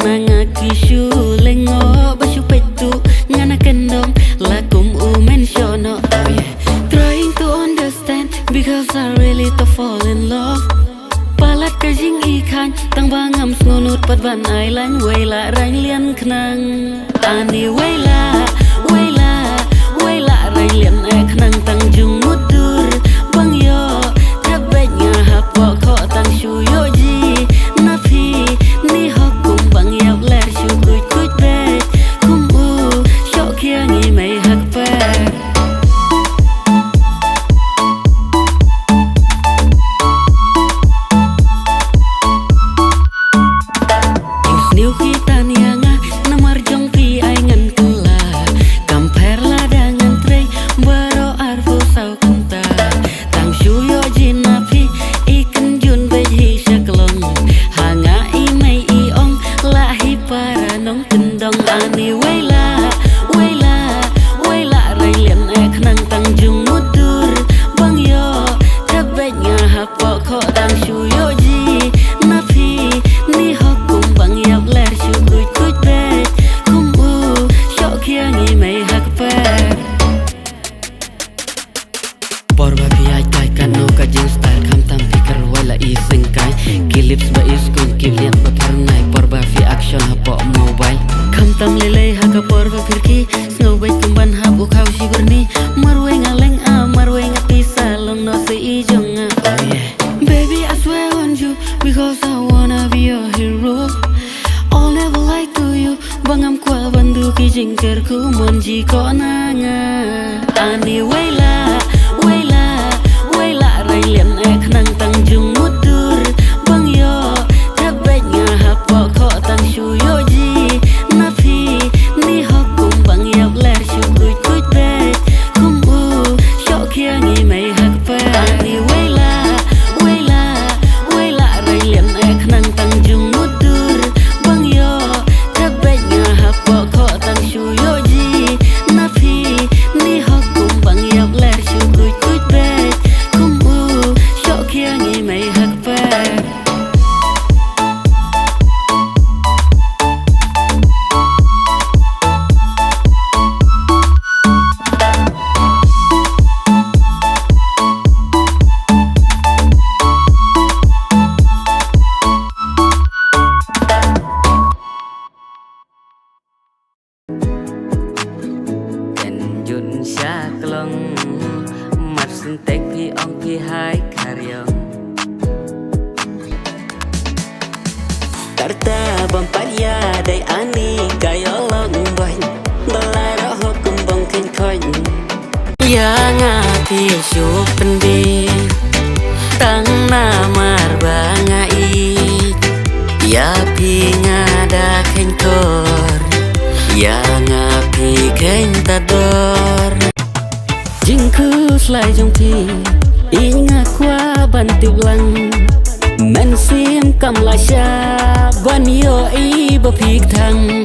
nanga kishu lengo bashu petu ngana kendom la kum mentiono. Oh yeah, trying to understand because I really to fall in love. Palat ka jing ikan tang bangam ngunut pat ban ai lan wela rain lian knang ani wela rain lian knang tang jung mudur bang yo tabet nga hapo ko tang shu yo ji na phi ni hokum bang yap ler shu kuit bet kum sho kia ngi mai hak pe. New kita nianga namar jong pi ai ngan kula compare la dengan trei baro arfu sau kenta tang shuyo jina pi ikan jun be hi shaklong hanga i mai i ong la hi para nong kendong ani wela rai lien ek nang tang jung mudur bang yo tabet nga hapo ko tang shuyo ji na pi ni hokum bang yap ler shu kuit bet kum sho kia ngi mai hak pe. Porba pi ai kai kano ka jing style kam tam pikir wala i singkai kilips ba is kun kilian ba pernai porba fi action hapo mobile kam tam lele haka porba firki snow bai kumban habu kau sigurni marwe ngaleng marwe ngapisa long no se i jonga. Oh yeah, baby I swear on you because I wanna be your hero. I'll never lie to you bangam kwa bandu ki jingker ku monji ko nanga ani wela rai lien ek nang tang jung mudur bang yo tabet nga hapo ko tang shu yo ji na phi ni hokum bang yap ler shu kuit bet kum sho kia ngi mai hak pe ani wela rai lien ek nang tang jung mudur bang yo tabet nga hapo ko tang shu yo ji na phi ni hokum bang yap ler shu kuit bet kum sho kia ngi mai hak pe. Jun shaklong mat sin tek pi ong pi hai karyong tarta bampat ya dai ani gayolong boy belara hokum bong kin koin ya ngati shu pendi tang namar bangai ya pi ngada ken kor ya ngapi keng tador jingku slai jong ti inga kwa bantu lang men sim kam la sha ban yo i ba phik thang